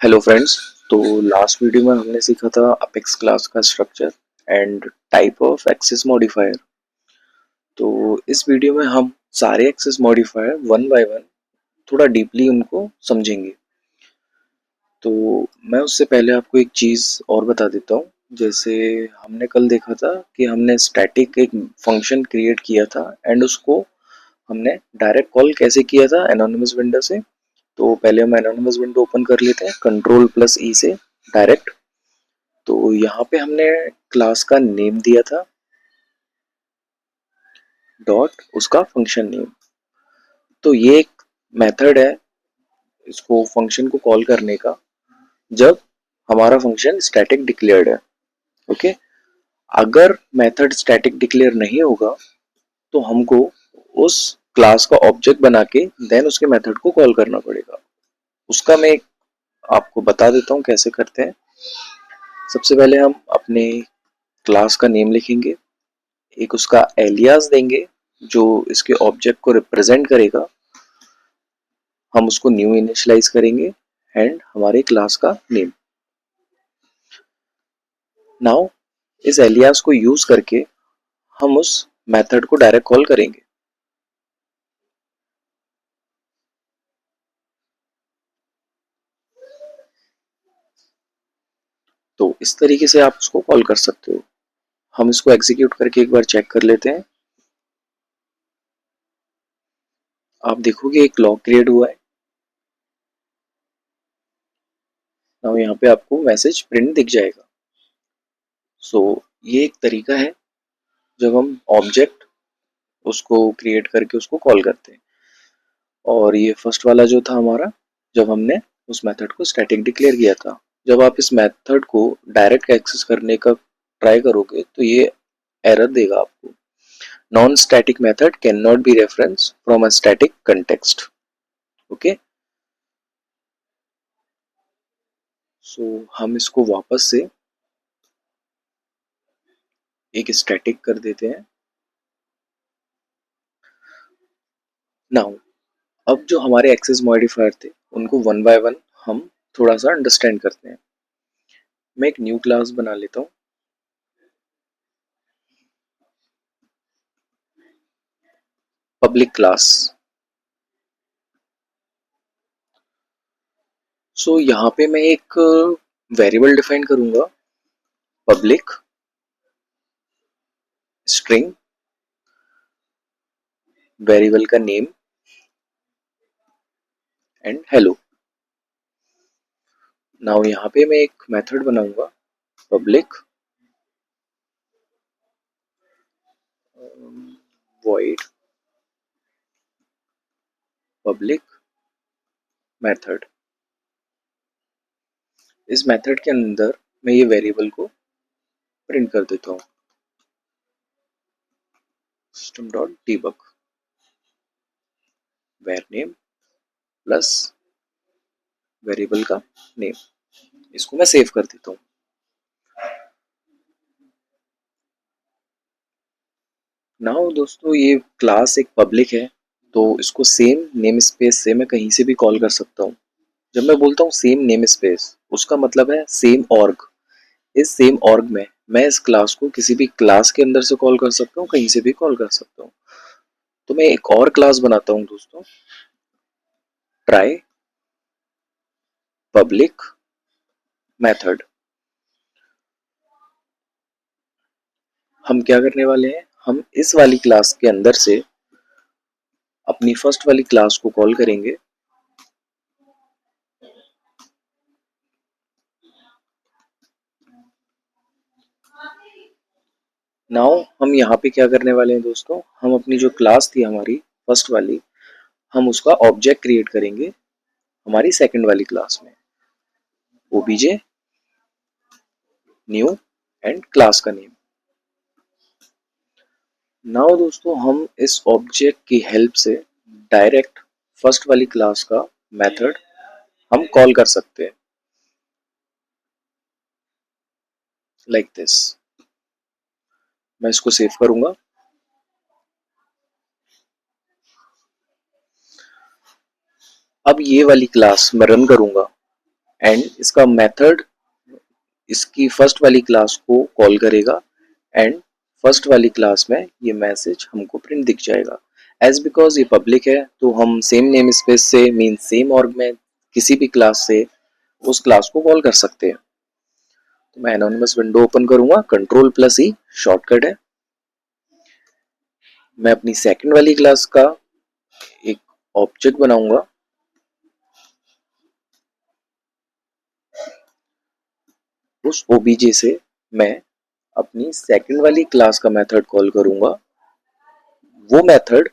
Hello friends. तो last video में हमने सीखा था अपेक्स क्लास का structure and type of access modifier. तो इस वीडियो में हम सारे access modifier one by one थोड़ा डीपली उनको समझेंगे। तो मैं उससे पहले आपको एक चीज़ और बता देता हूँ। जैसे हमने कल देखा था कि हमने स्टैटिक एक फंक्शन क्रिएट किया था एंड उसको हमने डायरेक्ट कॉल कैसे किया था एनोनिमस विंडो से। तो पहले हम एनोनिमस विंडो ओपन कर लेते हैं कंट्रोल प्लस ई से डायरेक्ट। तो यहाँ पे हमने क्लास का नेम दिया था डॉट उसका फंक्शन नेम। तो ये एक मेथड है इसको फंक्शन को कॉल करने का जब हमारा फंक्शन स्टैटिक डिक्लेयर्ड है। ओके। अगर मेथड स्टैटिक डिक्लेयर नहीं होगा तो हमको उस क्लास का ऑब्जेक्ट बना के देन उसके मेथड को कॉल करना पड़ेगा। उसका मैं आपको बता देता हूँ कैसे करते हैं। सबसे पहले हम अपने क्लास का नेम लिखेंगे, एक उसका एलियास देंगे जो इसके ऑब्जेक्ट को रिप्रेजेंट करेगा। हम उसको न्यू इनिशियलाइज करेंगे एंड हमारे क्लास का नेम। नाउ इस एलियास को यूज करके हम उस मेथड को डायरेक्ट कॉल करेंगे। तो इस तरीके से आप उसको कॉल कर सकते हो। हम इसको एग्जीक्यूट करके एक बार चेक कर लेते हैं। आप देखोगे एक लॉग क्रिएट हुआ है। नाउ यहाँ पे आपको मैसेज प्रिंट दिख जाएगा। सो ये एक तरीका है जब हम ऑब्जेक्ट उसको क्रिएट करके उसको कॉल करते हैं। और ये फर्स्ट वाला जो था हमारा, जब हमने उस मेथड को स्टैटिक डिक्लेयर किया था। जब आप इस मेथड को डायरेक्ट एक्सेस करने का ट्राई करोगे तो ये एरर देगा आपको, non static method can not be reference from a static context. Okay. So हम इसको वापस से एक स्टैटिक कर देते हैं। नाउ अब जो हमारे एक्सेस मॉडिफायर थे उनको वन बाय वन हम थोड़ा सा अंडरस्टैंड करते हैं। मैं एक न्यू क्लास बना लेता हूँ, पब्लिक क्लास। सो यहाँ पे मैं एक वेरिएबल डिफाइन करूंगा, पब्लिक स्ट्रिंग, वेरिएबल का नेम एंड हेलो। नाउ यहाँ पे मैं एक मेथड बनाऊंगा, पब्लिक वॉइड पब्लिक मेथड। इस मेथड के अंदर मैं ये वेरिएबल को प्रिंट कर देता हूँ, system dot debug var name plus variable का नेम। इसको मैं सेव कर देता हूँ। नाउ दोस्तों ये क्लास एक पब्लिक है तो इसको सेम नेम स्पेस से मैं कहीं से भी कॉल कर सकता हूँ। जब मैं बोलता हूँ सेम नेम स्पेस, उसका मतलब है सेम ऑर्ग। इस सेम ऑर्ग में मैं इस क्लास को किसी भी क्लास के अंदर से कॉल कर सकता हूँ, कहीं से भी कॉल कर सकता हूँ। तो मैं एक और क्लास बनाता हूँ दोस्तों, ट्राई पब्लिक मेथड। हम क्या करने वाले हैं, हम इस वाली क्लास के अंदर से अपनी फर्स्ट वाली क्लास को कॉल करेंगे। नाउ हम यहाँ पे क्या करने वाले हैं दोस्तों, हम अपनी जो क्लास थी हमारी फर्स्ट वाली, हम उसका ऑब्जेक्ट क्रिएट करेंगे हमारी सेकंड वाली क्लास में, ओबीजे न्यू एंड क्लास का नेम। नाउ दोस्तों हम इस ऑब्जेक्ट की हेल्प से डायरेक्ट फर्स्ट वाली क्लास का मेथड हम कॉल कर सकते हैं, लाइक दिस। मैं इसको सेव करूंगा। अब ये वाली क्लास मैं रन करूंगा एंड इसका मेथड इसकी फर्स्ट वाली क्लास को कॉल करेगा एंड फर्स्ट वाली क्लास में ये मैसेज हमको प्रिंट दिख जाएगा। एज बिकॉज ये पब्लिक है तो हम सेम नेम स्पेस से मीन सेम ऑर्ग में किसी भी क्लास से उस क्लास को कॉल कर सकते हैं। तो मैं एनोनिमस विंडो ओपन करूंगा, कंट्रोल प्लस ई शॉर्टकट है। मैं अपनी सेकंड वाली क्लास का एक ऑब्जेक्ट बनाऊंगा। उस ओबीजे से मैं अपनी सेकंड वाली क्लास का मेथड कॉल करूंगा। वो मेथड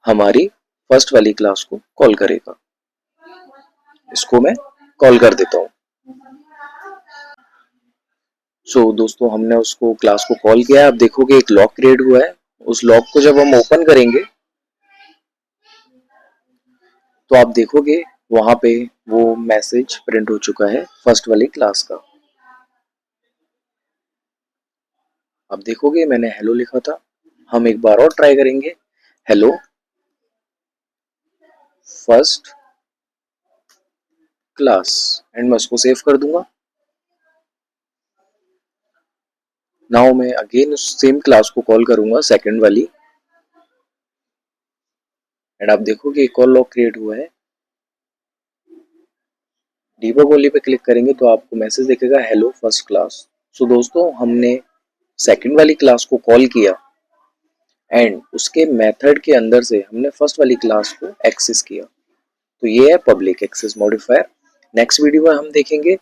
हमारी फर्स्ट वाली क्लास को कॉल करेगा। इसको मैं कॉल कर देता हूँ। दोस्तों हमने उसको क्लास को कॉल किया है। आप देखोगे एक लॉक क्रिएट हुआ है। उस लॉक को जब हम ओपन करेंगे तो आप देखोगे वहां पे वो मैसेज प्रिंट हो चुका है फर्स्ट वाली क्लास का। आप देखोगे मैंने हेलो लिखा था। हम एक बार और ट्राई करेंगे, हेलो फर्स्ट क्लास, एंड मैं उसको सेव कर दूंगा। नाउ मैं अगेन उस सेम क्लास को कॉल करूंगा, सेकंड वाली, एंड आप देखोगे एक और लॉक क्रिएट हुआ है। डीबग ओनली पे क्लिक करेंगे तो आपको मैसेज दिखेगा हेलो फर्स्ट क्लास। दोस्तों हमने सेकंड वाली क्लास को कॉल किया एंड उसके मेथड के अंदर से हमने फर्स्ट वाली क्लास को एक्सेस किया। तो ये है public access modifier. Next video में हम देखेंगे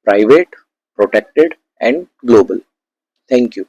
private, protected and global. Thank you.